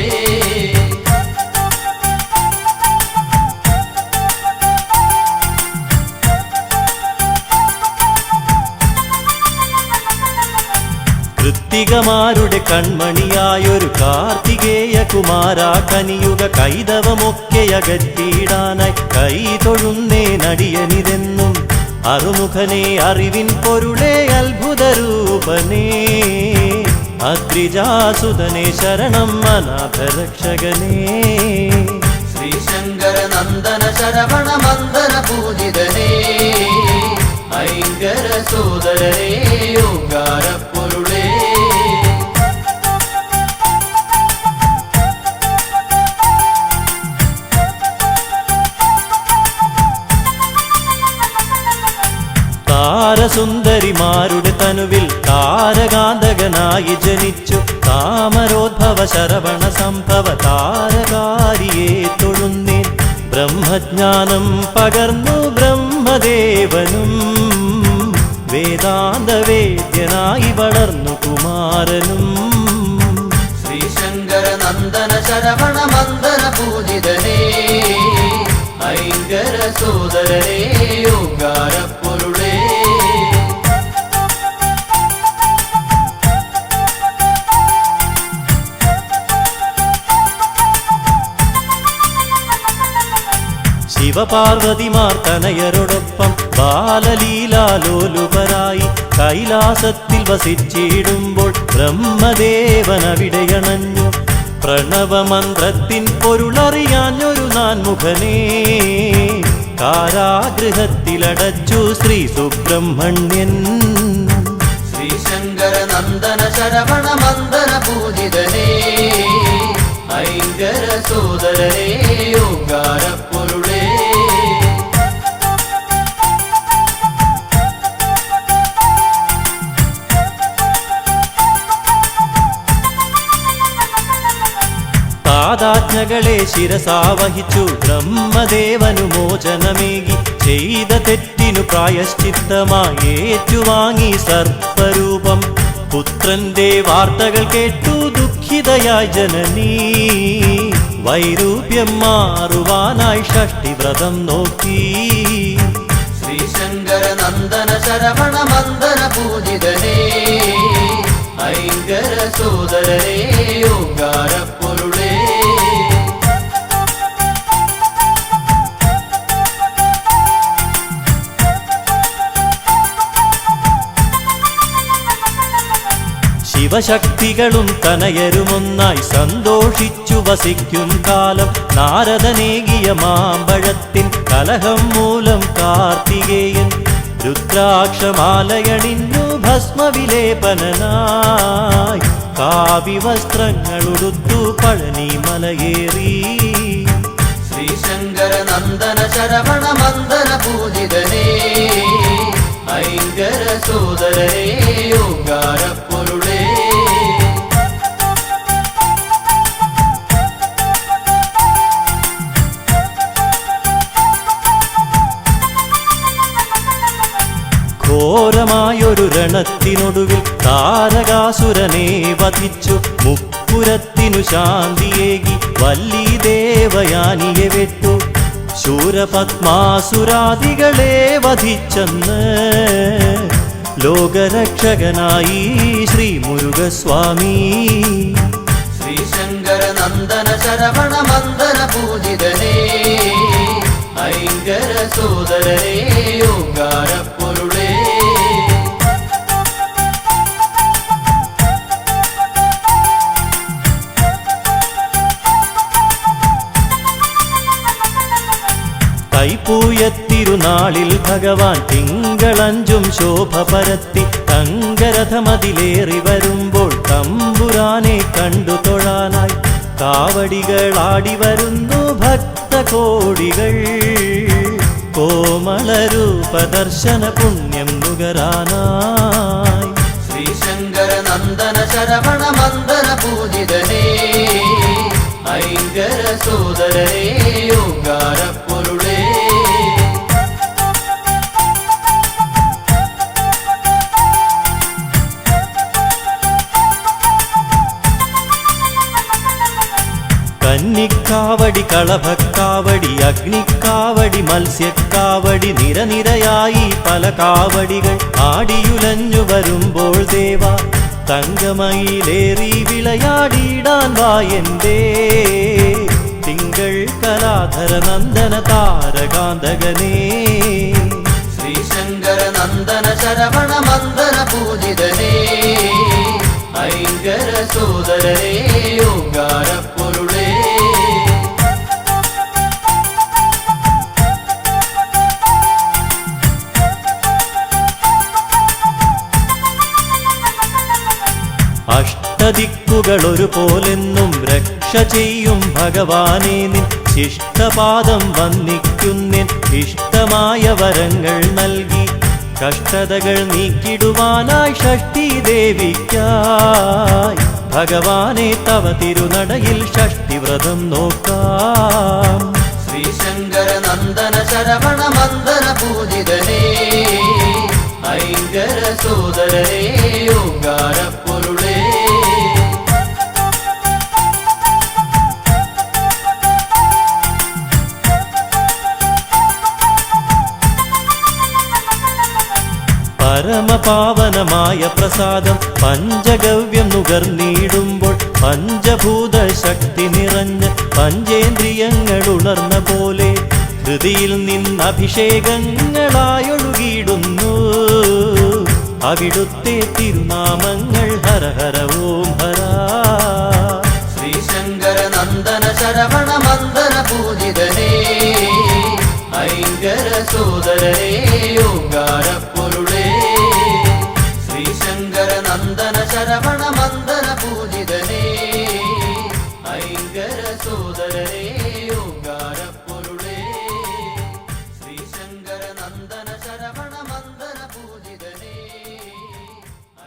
കൃത്തികമാരുടെ കൺമണിയായൊരു കാർത്തികേയ കുമാര കനിയുക കൈതവമൊക്കെ അകറ്റിയിടാനായി കൈ തൊഴുന്നേ നടിയനിതെന്നും അറുമുഖനെ അറിവിൻ പൊരുളേ അത്ഭുതരൂപനേ അദ്രിജാസുതനെ ശരണം അനാഥരക്ഷകനേ ശ്രീശങ്കര നന്ദന ശരവണ മന്ദര പൂജിതനേ ഐങ്കര സോദരനേ ഓങ്കാരപ്പൊരുളേ താരസുന്ദരിമാരുടെ തനുവിൽ താരകാന്തകനായി ജനിച്ചു താമരോദ്ഭവ ശരവണ സംഭവ താരകാരിയെ തൊഴുന്നേൻ ബ്രഹ്മജ്ഞാനം പകർന്നു ബ്രഹ്മദേവനും വേദാന്തവേദ്യനായി വളർന്നു കുമാരനും ശ്രീശങ്കര നന്ദന ശരവണ മന്ദര പൂജിതനേ ഐങ്കര സോദരനേ ഓങ്കാരപ്പൊരുളേ ശിവപാർവതിമാർ തനയരോടൊപ്പം ബാലലീലാലോലുപരായി കൈലാസത്തിൽ വസിച്ചിടുമ്പോൾ ബ്രഹ്മദേവൻ അവിടെയണഞ്ഞു പ്രണവമന്ത്രത്തിൻ പൊരുളറിയാഞ്ഞൊരു നാൻമുഖനേ കാരാഗൃഹത്തിലടച്ചു ശ്രീ സുബ്രഹ്മണ്യൻ. ശ്രീശങ്കര നന്ദന ശരവണ മന്ദന പൂജിതനേ ഐങ്കര സോദരനേ ഓങ്കാര പൊരുളേ. താതാജ്ഞകളെ ശിരസാവഹിച്ചു ബ്രഹ്മദേവനു മോചനമേകി ചെയ്ത തെറ്റിനു പ്രായശ്ചിത്തമായി ഏറ്റുവാങ്ങി സർപ്പരൂപം. പുത്രന്റെ വാർത്തകൾ കേട്ടു ദുഃഖിതയായി ജനനീ വൈരൂപ്യം മാറുവാനായി ഷഷ്ടിവ്രതം നോക്കി. ശ്രീശങ്കര നന്ദന ശരവണ മന്ദന പൂജിതനേ ഐങ്കര സോദരനേ ഓങ്കാര പൊരുളേ. ശിവശക്തികളും തനയരുമൊന്നായി സന്തോഷിച്ചു വസിക്കും കാലം നാരദനേകിയ മാമ്പഴത്തിൻ കലഹം മൂലം കാർത്തികേയൻ രുദ്രാക്ഷമാലയണിഞ്ഞു ഭസ്മവിലേപനായി കാവ്യവസ്ത്രങ്ങളുടുത്തു പഴനി മലയേറി. ശ്രീശങ്കര നന്ദന ശരവണ മന്ദന പൂജിതനേ ഐങ്കര സോദരനേ ഓങ്കാര പൊരുളേ. ഘോരമായൊരു രണത്തിനൊടുവിൽ താരകാസുരനെ വധിച്ചു മുപ്പുരത്തിനു ശാന്തിയേകി വല്ലി ദേവയാനിയെ വെട്ടു. ശൂരപത്മാസുരാദികളെ വധിച്ചെന്ന് ലോകരക്ഷകനായി ശ്രീ മുരുകസ്വാമി. ശ്രീശങ്കര നന്ദന ശരവണ മന്ദന പൂജിതനേ ഐങ്കര സോദരനേ ഓങ്കാര പൊരുളേ. തൈപ്പൂയത്തിരുനാളിൽ ഭഗവാൻ തിങ്കളഞ്ചും ശോഭ പരത്തി തങ്കരഥമതിലേറി വരുമ്പോൾ തമ്പുരാനെ കണ്ടു തൊഴാനായി കാവടികളാടി വരുന്നു ഭക്തകോടികൾ. കോമളരൂപദർശന പുണ്യം നുകരാനായി. ശ്രീശങ്കര നന്ദന ശരവണ മന്ദന പൂജിതനേ ഐങ്കര സോദരനേ ഓങ്കാര പൊരുളേ. കന്നിക്കാവടി കളഭക്കാവടി അഗ്നിക്കാവടി മത്സ്യക്കാവടി നിരനിരയായി പല കാവടികൾ ആടിയുലഞ്ഞു വരുമ്പോൾ ദേവ തങ്കമയിലേറി വിളയാടിയിടാൻ വായന്തേ. തിങ്കൾ കലാധര നന്ദന താരകാന്തകനേ. ശ്രീശങ്കര നന്ദന ശരവണ മന്ദന പൂജിതനേ ഐങ്കര സോദരനേ ഓങ്കാര പൊരുളേ. അഷ്ടദിക്കുകൾ ഒരുപോലെന്നും രക്ഷ ചെയ്യും ഭഗവാനെ നിൻ ശിഷ്ടപാദം വന്ദിക്കുന്നിൻ ഇഷ്ടമായ വരങ്ങൾ നൽകി കഷ്ടതകൾ നീക്കിടുവാനായി ഷഷ്ഠി ദേവിക്കായി ഭഗവാനെ തവ തിരുനടയിൽ ഷഷ്ഠിവ്രതം നോക്കാം. ശ്രീശങ്കര നന്ദന ശരവണ മന്ദന പൂജിതനേ ഐങ്കര സോദരനേ ഓങ്കാര പൊരുളേ. പരമപാവനമായ പ്രസാദം പഞ്ചഗവ്യം നുകർന്നിടുമ്പോൾ പഞ്ചഭൂത ശക്തി നിറഞ്ഞ് പഞ്ചേന്ദ്രിയങ്ങൾ ഉണർന്ന പോലെ ഹൃദിയിൽ നിന്നഭിഷേകങ്ങളായൊഴുകിയിടുന്നു. അവിടുത്തെ തിരുനാമങ്ങൾ ഹര ഹര ഓം ഹര. ശ്രീശങ്കര നന്ദന ശരവണ മന്ദന പൂജിതനേ ഐങ്കര സോദരനേ ഓങ്കാരപ്പൊരുളേ ശ്രീശങ്കര നന്ദന ശരവണ മന്ദന പൂജിതനേ ഐങ്കര സോദരനേ ഓങ്കാരപ്പൊരുളേ ശ്രീശങ്കര നന്ദന ശരവണ മന്ദന പൂജിതനേ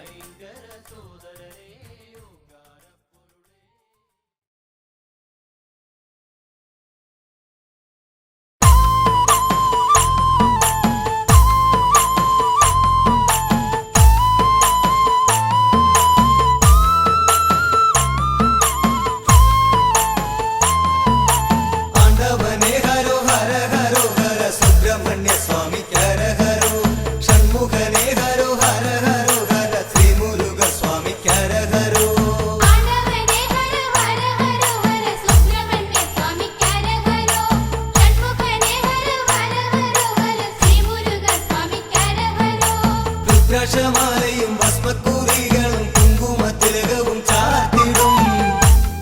ഐങ്കര സോദരനേ ഓങ്കാരപ്പൊരുളേ. ആണ്ടവനേ ഹരോ ഹര ഹരോ ഹര സുബ്രഹ്മണ്യ സ്വാമി ഹര ഹരോ ഷൺമുഖനേ ഹരോ ഹര ഹരോ ഹര ശ്രീ മുരുക സ്വാമി ഹര ഹരോ ആണ്ടവനേ ഹര ഹര ഹര ഹര സുബ്രഹ്മണ്യ സ്വാമി ഹര ഹരോ ഷൺമുഖനേ ഹര ഹര ഹര ഹര ശ്രീ മുരുക സ്വാമി ഹര ഹരോ രുദ്രാക്ഷമാലയും ഭസ്മക്കൂറികളും കുങ്കുമത്തിലകവും ചാർത്തിടും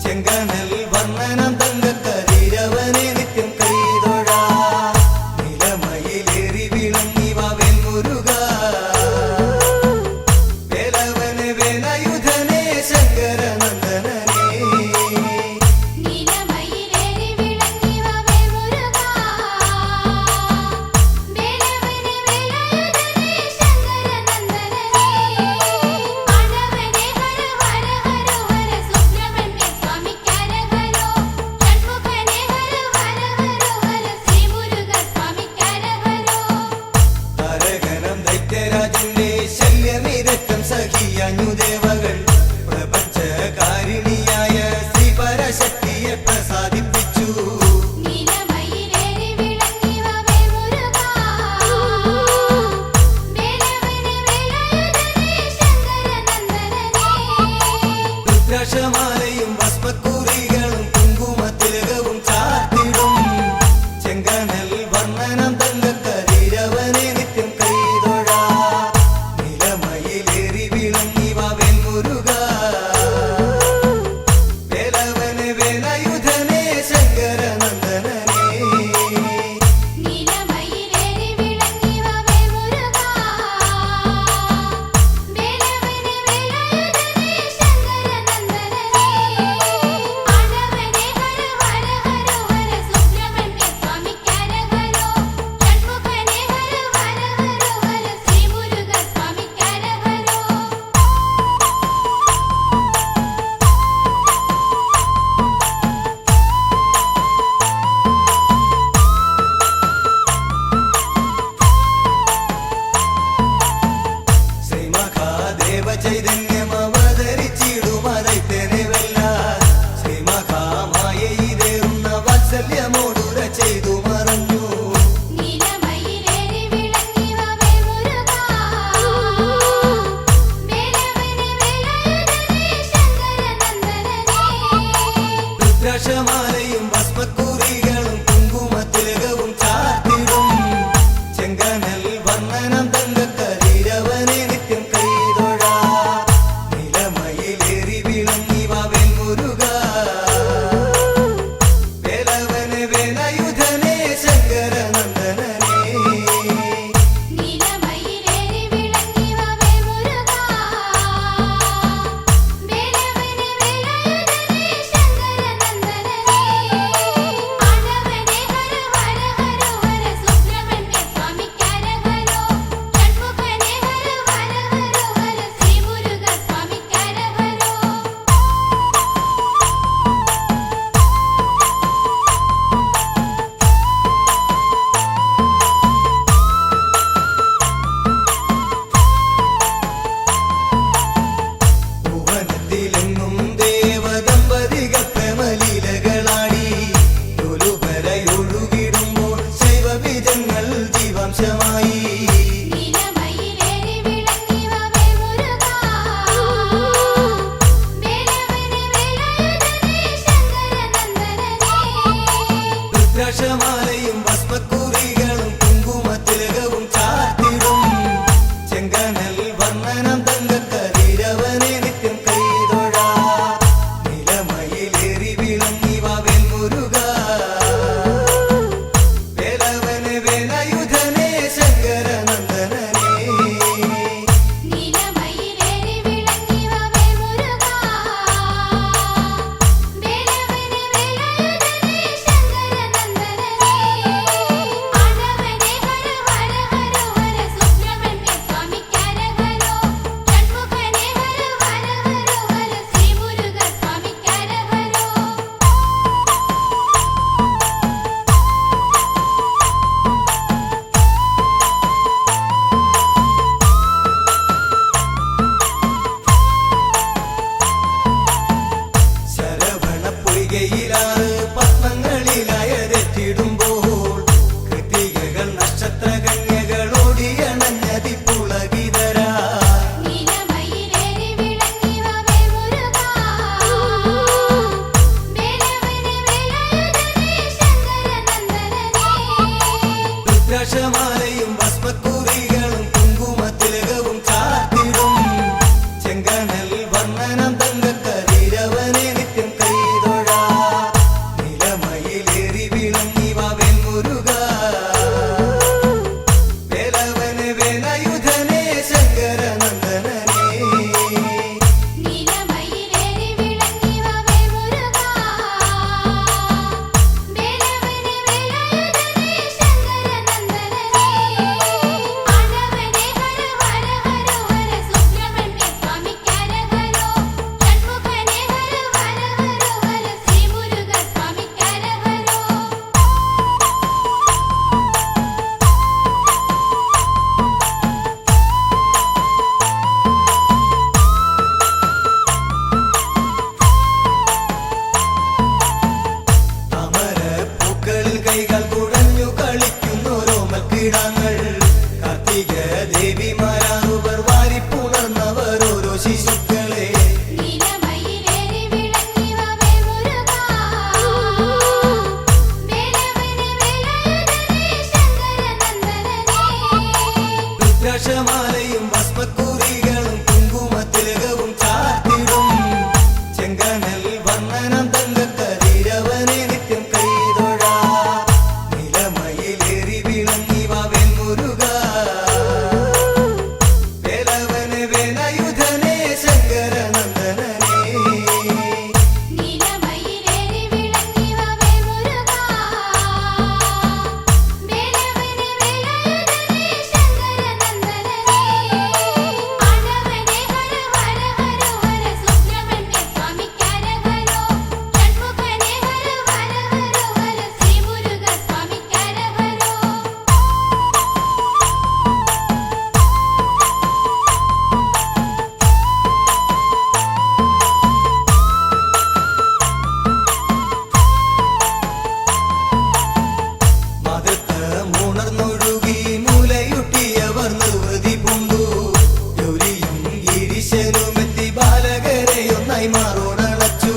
ചെങ്കനൽ വർണ്ണനം തങ്കക്കരീരവനെ നിത്യം കൈതൊഴാ നിലമയിലേറി വിളങ്ങിവ വെൺമുരുക വേലവനെ വേലായുധനെ ശങ്കരനന്ദനനേ നീലമയിലേറി വിളങ്ങിവ വേൽമുരുകാ വേലവനെ വേലായുധനെ ശങ്കരനന്ദനനേ ആണ്ടവനേ ഹര ഹര ഹര ഹര സുബ്രഹ്മണ്യ സ്വാമി ഹര ഹരോ ഷൺമുഖനേ ഹര ഹര ഹര ഹര ശ്രീ മുരുക സ്വാമി ഹര ഹരോ താരകനം ദൈത്യരാജന്റെ ശല്യമിരക്കം സഹിയഞ്ഞു ദേവകൾ പ്രപഞ്ചകാരിണിയായ ശ്രീ പരശക്തിയെ പ്രസാദിപ്പിച്ചു നീലമയിലേറി വിളങ്ങിവ വേൽമുരുകാ വേലവനെ വേലായുധനെ ശങ്കരനന്ദനനേ രുദ്രാക്ഷമാലയും ഭസ്മക്കൂറികളും കുങ്കുമത്തിലകവും ചാർത്തിടും ചെങ്കനൽ വർണ്ണനം തങ്കക്കരീരവനെ നിത്യം കൈതൊഴാ നിലമയിലേറി വിളങ്ങിവ വെൺമുരുക വേലവനെ വേലായുധനെ ശങ്കരനന്ദനനേ നീലമയിലേറി വിളങ്ങിവ വേൽമുരുകാ വേലവനെ വേലായുധനെ ശങ്കരനന്ദനനേ ആണ്ടവനേ ഹര ഹര ഹര ഹര സുബ്രഹ്മണ്യ സ്വാമി ഹര ഹരോ ഷൺമുഖനേ ഹര ഹര ഹര ഹര ശ്രീ മുരുക സ്വാമി ഹര ഹരോ ശ്രീമഹാദേവ ചൈതന്യം അവതരിച്ചിടുമതൈത്തനെ വെല്ല ശ്രീമഹാമായയിലേറുന്ന വാത്സല്യമോടുര ചെയ്തു മറഞ്ഞു നീലമയിലേറി വിളങ്ങിവ വേൽമുരുകാ വേലവനെ വേലായുധനെ ശങ്കരനന്ദനനേ രുദ്രാക്ഷമാലയും ഭസ്മക്കൂറികളും കുങ്കുമത്തിലകവും ചാർത്തിടും ചെങ്കനൽ വർണ്ണനം തങ്കക്കരീരവനെ നിത്യം കൈതൊഴാ നിലമയിലേറി വിളങ്ങിവ വെൺമുരുക വേലവനെ വേലായുധനെ ശങ്കരനന്ദനനേ നീലമയിലേറി വിളങ്ങിവ വേൽമുരുകാ വേലവനെ വേലായുധനെ ശങ്കരനന്ദനനേ വന്ദനം തങ്കക്കതിരവനെ നിത്യം കൈതൊഴ നിലമയിലേറി വിളങ്ങി വാവേൽ മുരുക വേലവനെ വേലായുധനെ ശങ്കരനന്ദനനെ നീലമയിലേറി വിളങ്ങി വാവേൽ മുരുക വേലവനെ വേലായുധനെ ശങ്കരനന്ദനനെ ആണ്ടവനെ ഹര ഹര ഹര ഹര സുബ്രഹ്മണ്യ സ്വാമിക്ക് ഹരഹരോ ഷൺമുഖനെ ഹര ഹര ഹര ഹര ശ്രീ മുരുക സ്വാമിക്ക് ഹരഹരോ താമരപ്പൂക്കളിൽ കൈകൾ കുഴഞ്ഞു കളിക്കുന്നോരോമൽ കിടാങ്ങൾ കാർത്തിക ദേവിമാരാറുവർ വാരിപ്പുണർന്നവർ ഓരോ ശിശുക്കളെ നീലമയിലേറി വിളങ്ങി വാവേൽ മുരുക വേലവനെ വേലായുധനെ ശങ്കരനന്ദനനെ രുദ്രാക്ഷമാലയും ഭസ്മക്കുറികളും കുങ്കുമത്തിലകവും ചാർത്തിടും ചെങ്കനൽ വന്ദനം തങ്കക്കതിരവനെ നിത്യം കൈതൊഴ നിലമയിലേറി വിളങ്ങി വാവേൽ മുരുക വേലവനെ വേലായുധനെ ശങ്കരനന്ദനനെ നീലമയിലേറി വിളങ്ങി വാവേൽ മുരുക വേലവനെ വേലായുധനെ ശങ്കരനന്ദനനെ ആണ്ടവനെ ഹര ഹര ഹര ഹര സുബ്രഹ്മണ്യ സ്വാമിക്ക് ഹരഹരോ ഷൺമുഖനെ ഹര ഹര ഹര ഹര ശ്രീ മുരുക സ്വാമിക്ക് ഹരഹരോ മതത്തമുണർന്നൊഴുകി മൂലയുട്ടിയവർ നിർവൃതി പൂണ്ടു ഗൗരിയും ഗിരീശനുമെത്തി ബാലകരെയൊന്നായി മാറോടളച്ചു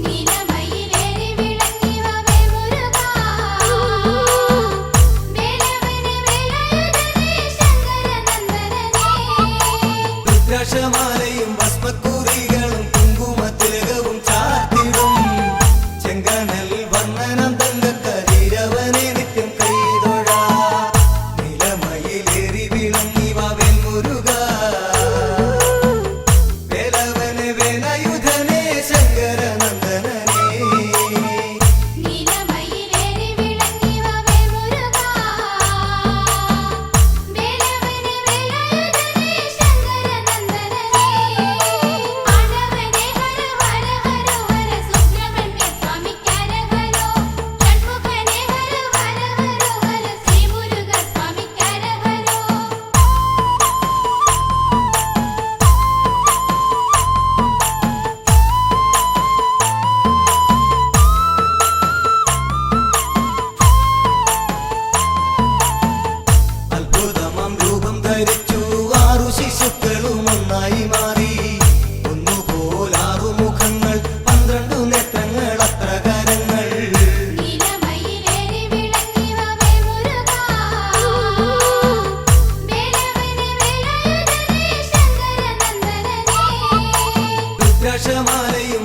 നീലമയിലേറി വിളങ്ങി വാവേൽ മുരുക വേലവനെ വേലായുധനെ ശങ്കരനന്ദനനെ രുദ്രാക്ഷമാലയും ഭസ്മക്കുറികളും കുങ്കുമത്തിലകവും ചാർത്തിടും ചെങ്കനൽ വന്ദനം തങ്കക്കതിരവനെ നിത്യം കൈതൊഴ നിലമയിലേറി വിളങ്ങി വാവേൽ മുരുക വേലവനെ വേലായുധനെ ശങ്കരനന്ദനനെ നീലമയിലേറി വിളങ്ങി വാവേൽ മുരുക വേലവനെ വേലായുധനെ ശങ്കരനന്ദനനെ ആണ്ടവനെ ഹര ഹര ഹര ഹര സുബ്രഹ്മണ്യ സ്വാമിക്ക് ഹരഹരോ ഷൺമുഖനെ ഹര ഹര ഹര ഹര ശ്രീ മുരുക സ്വാമിക്ക് ഹരഹരോ അത്ഭുതമാം രൂപം ധരിച്ചു ആറു ശിശുക്കളും ഒന്നായി മാറി ഒന്നുപോലാറു മുഖങ്ങൾ 12 നേത്രങ്ങൾ അത്ര കരങ്ങൾ നീലമയിലേറി വിളങ്ങി വാവേൽ മുരുക വേലവനെ വേലായുധനെ ശങ്കരനന്ദനനെ രുദ്രാക്ഷമാലയും